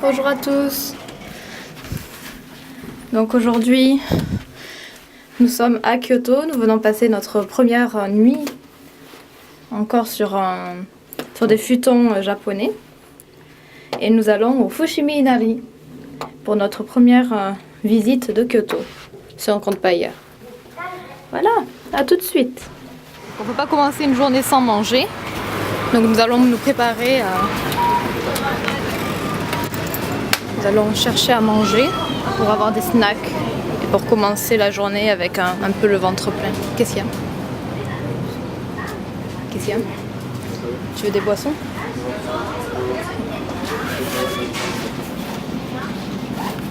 Bonjour à tous. Donc aujourd'hui, nous sommes à Kyoto. Nous venons passer notre première nuit encore sur des futons japonais. Et nous allons au Fushimi Inari pour notre première visite de Kyoto, si on ne compte pas hier. Voilà, à tout de suite. On ne peut pas commencer une journée sans manger. Donc nous allons nous préparer Nous allons chercher à manger pour avoir des snacks et pour commencer la journée avec un peu le ventre plein. Qu'est-ce qu'il y a? Qu'est-ce qu'il y a? Tu veux des boissons?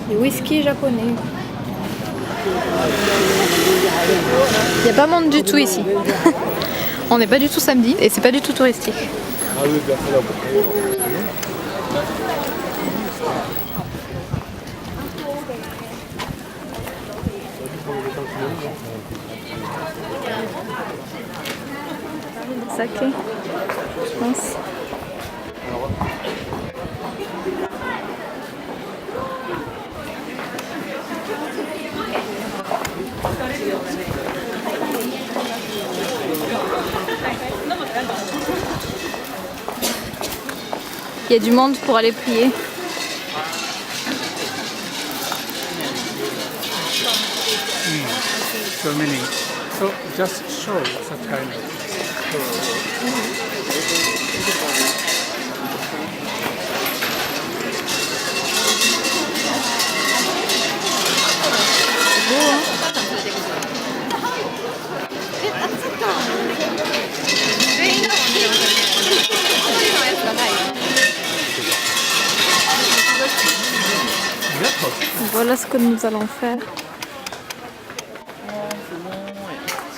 Des whisky japonais. Il n'y a pas monde du tout ici. On n'est pas du tout samedi et c'est pas du tout touristique. Saké, je pense. Il y a du monde pour aller prier. So many. So just show such kind of. Voilà ce que nous allons faire.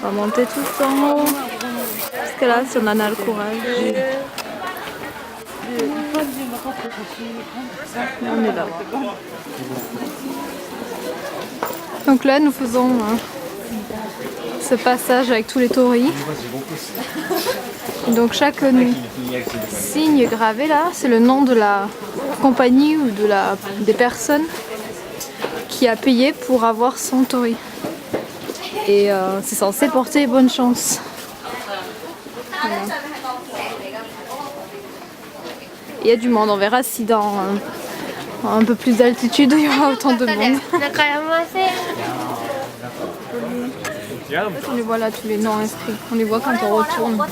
On va monter tout en haut. Parce que là, si on en a le courage. On est là. Donc là, nous faisons ce passage avec tous les torii. Donc chaque signe gravé là, c'est le nom de la compagnie ou des personnes qui a payé pour avoir son tori. Et c'est censé porter bonne chance. Voilà. Il y a du monde, on verra si dans un peu plus d'altitude il y aura autant de monde. On les voit là, tous les noms inscrits. On les voit quand on retourne.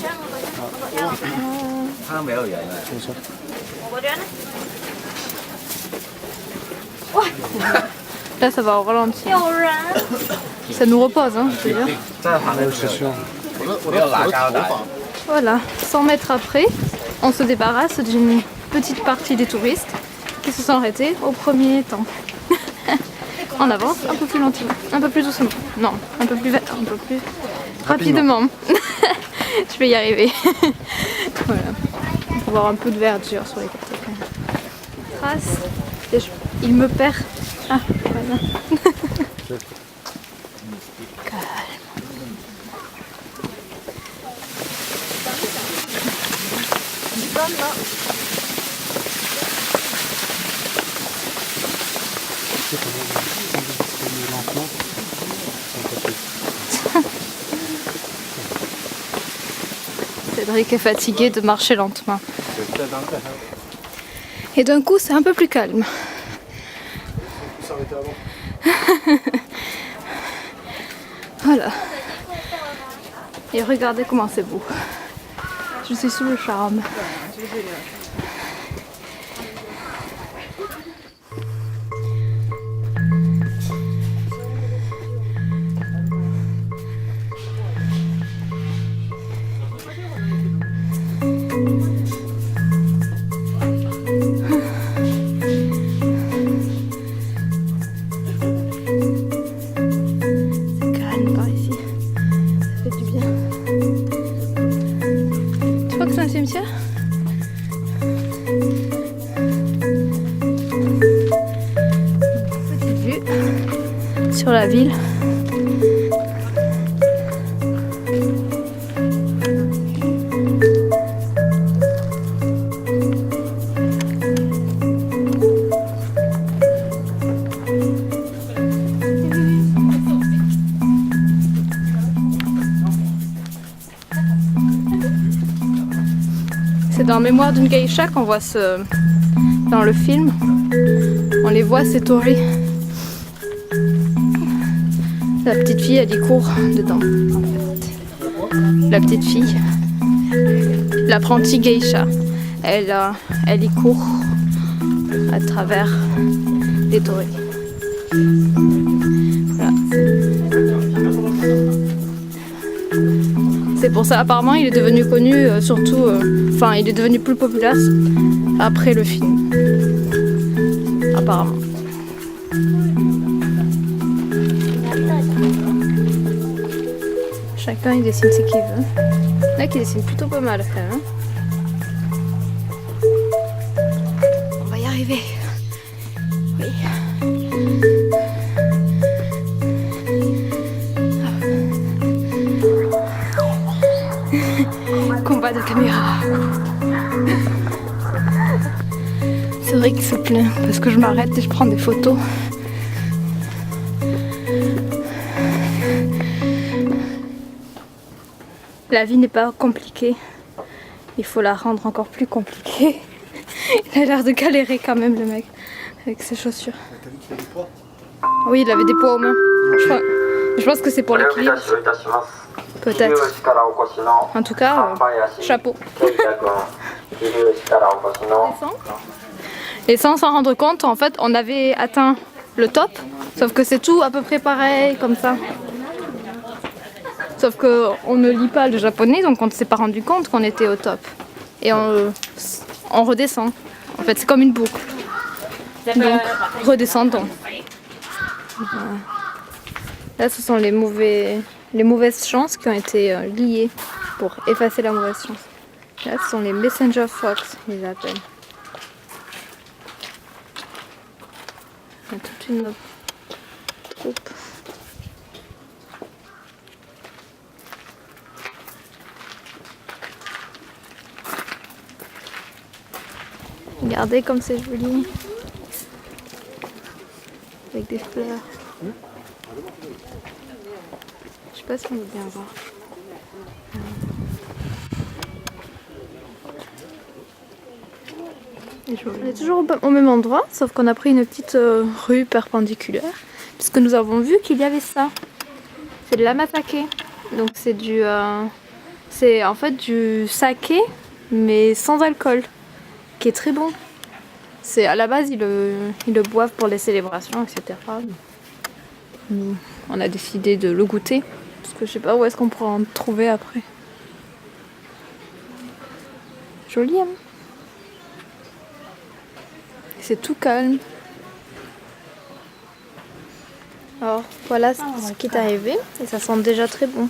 Là, ça va au ralenti. Ça nous repose, hein, je veux dire. Voilà, 100 mètres après, on se débarrasse d'une petite partie des touristes qui se sont arrêtés au premier temple. On avance un peu plus lentement, un peu plus doucement. Non, un peu plus rapidement. Je vais y arriver. Voilà. On peut voir un peu de verdure sur les côtés. Trace. Il me perd. Ah, voilà. Calme. Cédric est fatigué de marcher lentement. Et d'un coup, c'est un peu plus calme. Voilà. Et regardez comment c'est beau. Je suis sous le charme. Cimetière. Petite vue sur la ville. dans Mémoire d'une geisha qu'on voit dans le film. On les voit, c'est Tori. La petite fille, elle y court dedans. La petite fille, l'apprentie geisha, elle y court à travers les Tori. Voilà. C'est pour ça, apparemment, il est devenu connu surtout, enfin, il est devenu plus populaire après le film. Apparemment. Chacun il dessine ce qu'il veut. Là qui dessine plutôt pas mal quand même. On va y arriver. Oui. Combat de caméra. C'est vrai qu'il se plaît parce que je m'arrête et je prends des photos. La vie n'est pas compliquée, il faut la rendre encore plus compliquée. Il a l'air de galérer quand même le mec avec ses chaussures. T'as vu qu'il avait des poids? Oui, il avait des poids aux mains. Je pense que c'est pour l'équilibre. Peut-être. En tout cas, chapeau. Et sans s'en rendre compte, en fait, on avait atteint le top, sauf que c'est tout à peu près pareil, comme ça. Sauf qu'on ne lit pas le japonais, donc on ne s'est pas rendu compte qu'on était au top. Et on redescend. En fait, c'est comme une boucle. Donc, redescendons. Voilà. Là, ce sont les mauvaises chances qui ont été liées pour effacer la mauvaise chance. Là, ce sont les Messenger Fox, ils les appellent. Il y a toute une troupe. Regardez comme c'est joli. Avec des fleurs. Je sais pas si on veut bien voir. On est toujours au même endroit, sauf qu'on a pris une petite rue perpendiculaire. Puisque nous avons vu qu'il y avait ça. C'est de l'amasake. Donc c'est en fait du saké, mais sans alcool. Qui est très bon. C'est à la base ils le boivent pour les célébrations, etc. Nous, on a décidé de le goûter parce que je sais pas où est-ce qu'on pourra en trouver après. Joli, hein? C'est tout calme. Alors voilà ce qui est arrivé et ça sent déjà très bon.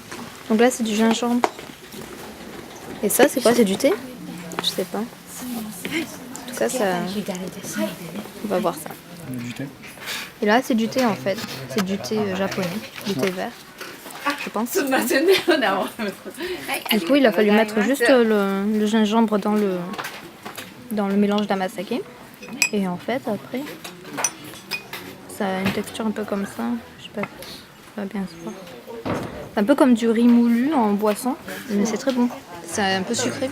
Donc là c'est du gingembre. Et ça c'est quoi? C'est du thé? Je sais pas. En tout cas, ça... on va voir ça. Du thé. Et là, c'est du thé en fait. C'est du thé japonais, du thé vert, je pense. Du coup, il a fallu mettre juste le gingembre dans le mélange d'amasake. Et en fait, après, ça a une texture un peu comme ça. Je sais pas, ça va bien se voir. C'est un peu comme du riz moulu en boisson, mais c'est très bon. C'est un peu sucré.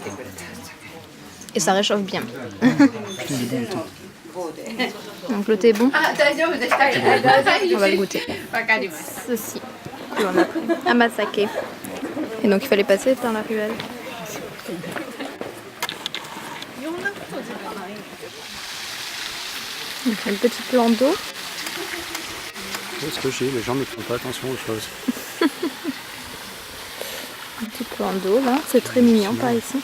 Et ça réchauffe bien. Donc le thé est bon. On va le goûter. Ceci que l'on a pris. Amasake. Et donc il fallait passer par la ruelle. Donc un petit plan d'eau. Ce que j'ai, les gens ne font pas attention aux choses. Un petit plan d'eau là, c'est très mignon par ici.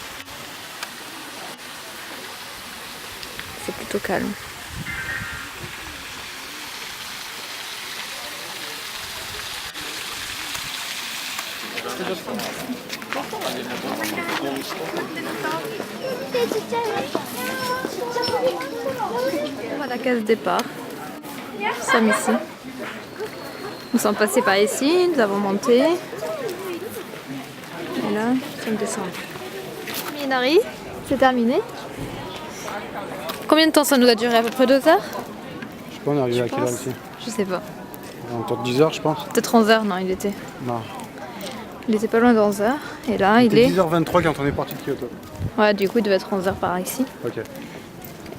C'est plutôt calme. On va à la case départ. Nous sommes ici. Nous sommes passés par ici, nous avons monté. Et là, nous sommes descendus. Minari, c'est terminé. Combien de temps ça nous a duré? À peu près 2 heures? Je sais pas, on est arrivé à quelle heure ici? Je sais pas. Autour de 10 heures, je pense. Peut-être 11 heures, non, il était. Non. Il était pas loin d'11 heures. Et là, il est 10h23 quand on est parti de Kyoto. Ouais, du coup, il devait être 11h par ici. Ok.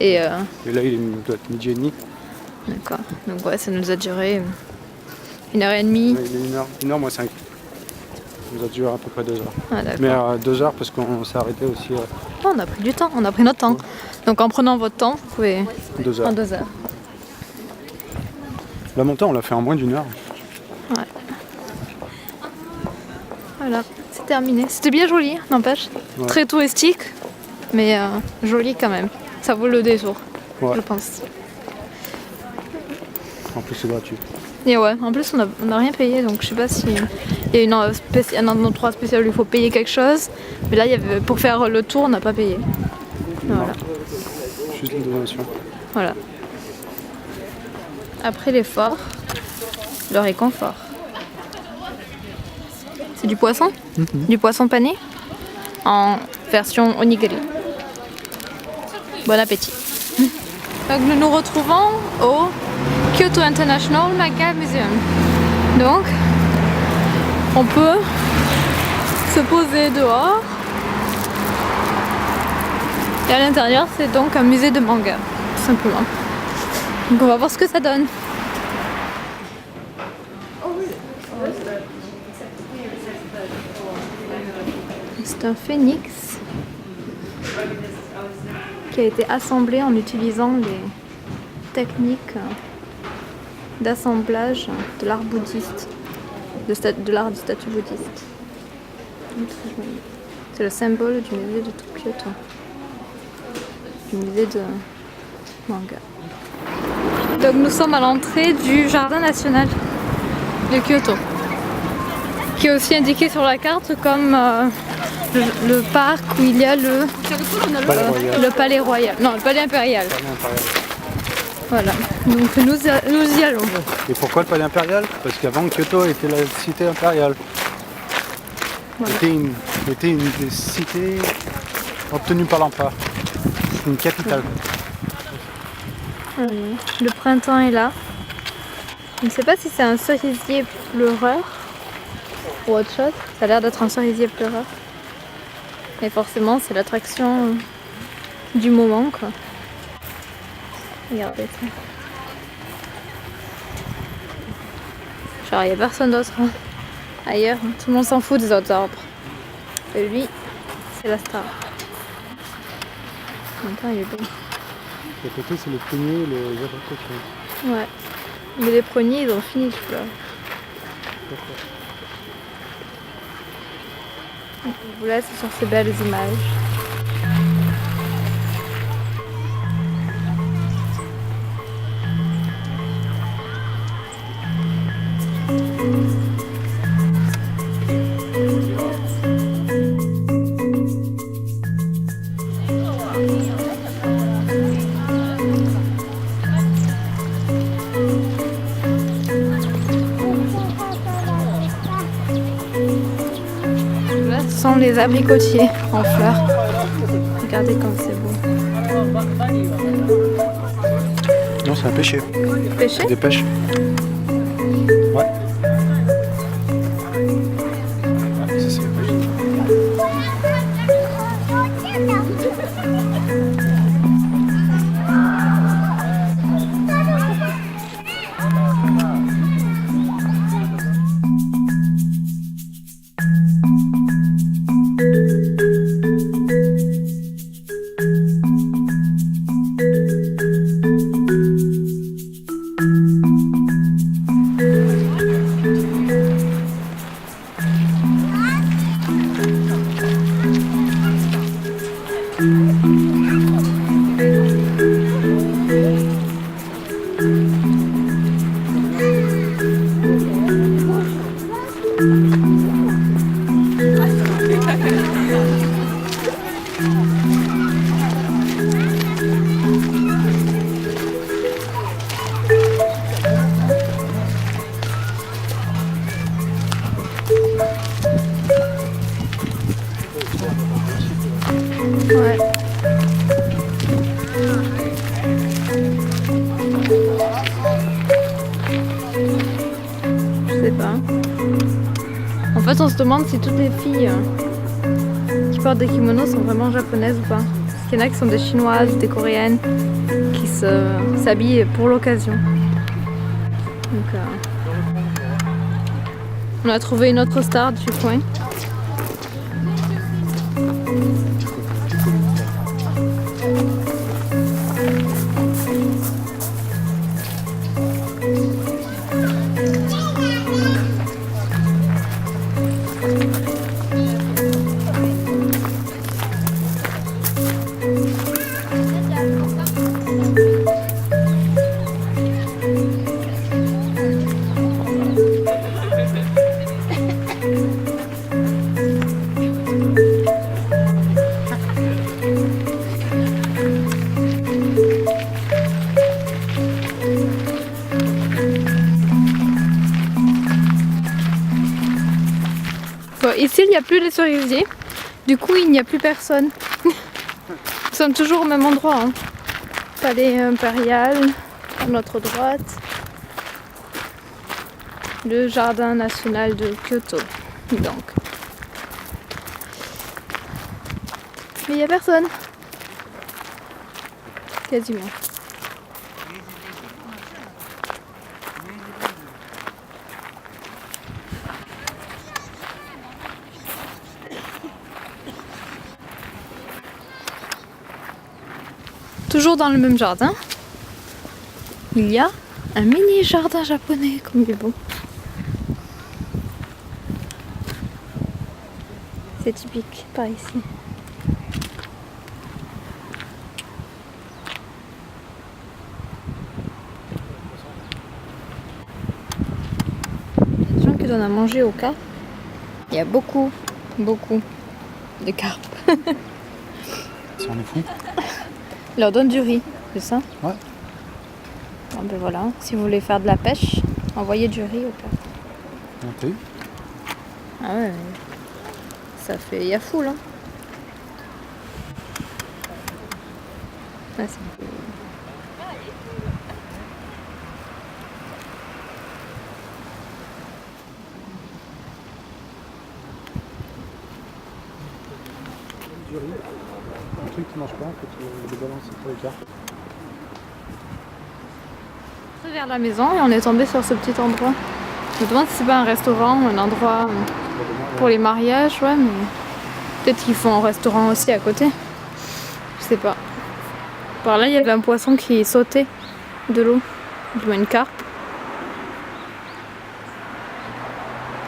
Et Et là, il doit être midi et demi. d'accord. Donc ouais, ça nous a duré 1h30. Ouais, il est 1h moins 5. Ça nous a duré à peu près 2 heures. Ah, d'accord. Mais 2 heures parce qu'on s'est arrêté aussi Oh, on a pris du temps, on a pris notre temps. Donc en prenant votre temps, vous pouvez... 2 heures. En 2 heures. La montée, on l'a fait en moins d'1 heure. Ouais. Voilà, c'est terminé. C'était bien joli, n'empêche. Ouais. Très touristique, mais joli quand même. Ça vaut le détour, Ouais. je pense. En plus, c'est gratuit. Et ouais, en plus on a rien payé, donc je sais pas si il y a un endroit spécial où il faut payer quelque chose. Mais là, pour faire le tour, on n'a pas payé. Voilà. Juste une donation. Voilà. Après l'effort, le réconfort. C'est du poisson, du poisson pané en version onigiri. Bon appétit. Donc nous nous retrouvons au Kyoto International Manga Museum. Donc on peut se poser dehors. Et à l'intérieur, c'est donc un musée de manga, tout simplement. Donc on va voir ce que ça donne. C'est un phénix qui a été assemblé en utilisant les techniques d'assemblage de l'art bouddhiste, de l'art du statue bouddhiste. C'est le symbole du musée de Kyoto, du musée de manga. Donc nous sommes à l'entrée du jardin national de Kyoto, qui est aussi indiqué sur la carte comme le parc où il y a le palais royal. Non, le palais impérial. Voilà, donc nous y allons. Et pourquoi le palais impérial? Parce qu'avant, Kyoto était la cité impériale. Voilà. Était une des cités obtenues par l'empereur. C'est une capitale. Le printemps est là. Je ne sais pas si c'est un cerisier pleureur ou autre chose. Ça a l'air d'être un cerisier pleureur. Et forcément, c'est l'attraction du moment, quoi. Regardez ça. Genre, il n'y a personne d'autre ailleurs. Tout le monde s'en fout des autres arbres. Et lui, c'est la star. En même temps, il est beau. Le côté, c'est le premier et les abricotiers. Ouais. Mais les pruniers, ils ont fini de fleurir. Je vous laisse sur ces belles images. Là, ce sont les abricotiers en fleurs. Regardez comme c'est beau. Non, c'est un pêcher. Pêcher? Des pêches. Ouais. Ça, c'est la pêche. Ouais. Je sais pas. En fait, on se demande si toutes les filles qui plupart des kimonos sont vraiment japonaises ou pas. Parce qu'il y en a qui sont des chinoises, des coréennes, qui s'habillent pour l'occasion. Donc, on a trouvé une autre star du coin. Bon, ici il n'y a plus les cerisiers, du coup il n'y a plus personne. Nous sommes toujours au même endroit, hein. Palais impérial, à notre droite. Le jardin national de Kyoto, donc. Mais il n'y a personne. Quasiment. Toujours dans le même jardin, il y a un mini jardin japonais, comme il est beau. C'est typique par ici. Il y a des gens qui donnent à manger aux carpes. Il y a beaucoup de carpes. Ça en est fou. Ils leur donnent du riz, c'est ça? Ouais. Bon, ben voilà, si vous voulez faire de la pêche, envoyez du riz aux carpes. Ok. Ah ouais, ça fait... Il y a foule, hein. Ouais, c'est... Un truc qui marche pas, en fait, de balancer pour les cartes. Vers la maison et on est tombé sur ce petit endroit. Je me demande si c'est pas un restaurant ou un endroit pour les mariages, ouais, mais peut-être qu'ils font un restaurant aussi à côté. Je sais pas. Par là, il y avait un poisson qui sautait de l'eau, du moins une carpe.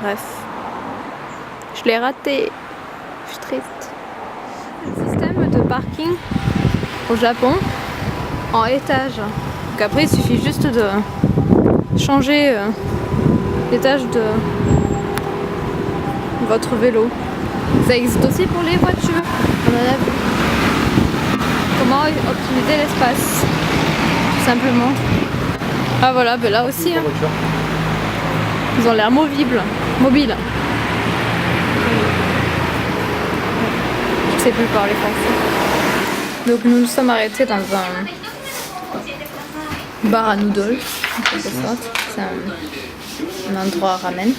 Bref, je l'ai raté. Je suis triste. Le système de parking au Japon en étage. Donc après, il suffit juste de changer l'étage de votre vélo. Ça existe aussi pour les voitures. On en a vu. Comment optimiser l'espace, tout simplement. Ah voilà, ben là aussi. Hein. Ils ont l'air mobiles. Je sais plus parler français. Donc nous nous sommes arrêtés dans un bar à noodles, en quelque sorte. C'est un endroit ramen.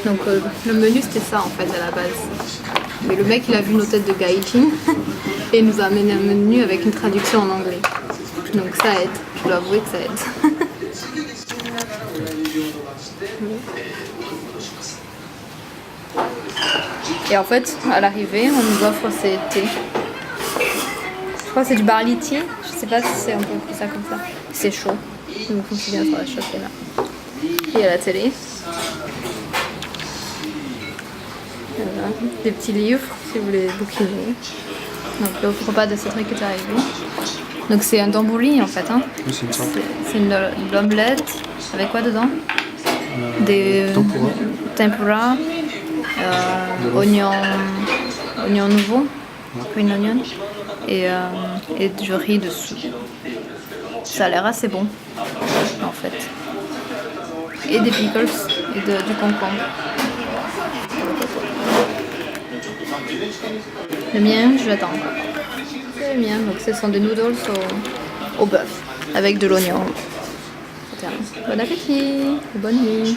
Donc le menu c'était ça en fait à la base. Mais le mec il a vu nos têtes de gaijin et il nous a amené un menu avec une traduction en anglais. Donc ça aide, je dois avouer que ça aide. Et en fait, à l'arrivée, on nous offre ces thés. Je crois que c'est du barley tea. Je sais pas si c'est un peu ça comme ça. C'est chaud. Donc on se bien sur la chauffer là. Et il y a la télé. Voilà. Des petits livres si vous voulez bouquiner. Donc le repas de Cédric est arrivé. Donc c'est un donburi en fait. Hein. Oui, c'est une sorte. C'est une omelette. Avec quoi dedans? Des tempura. Oignon nouveau, green onion, et du riz dessous. Ça a l'air assez bon, en fait. Et des pickles et du concombre. Le mien, je l'attends. C'est le mien, donc ce sont des noodles au bœuf, avec de l'oignon. Bon appétit, bonne nuit.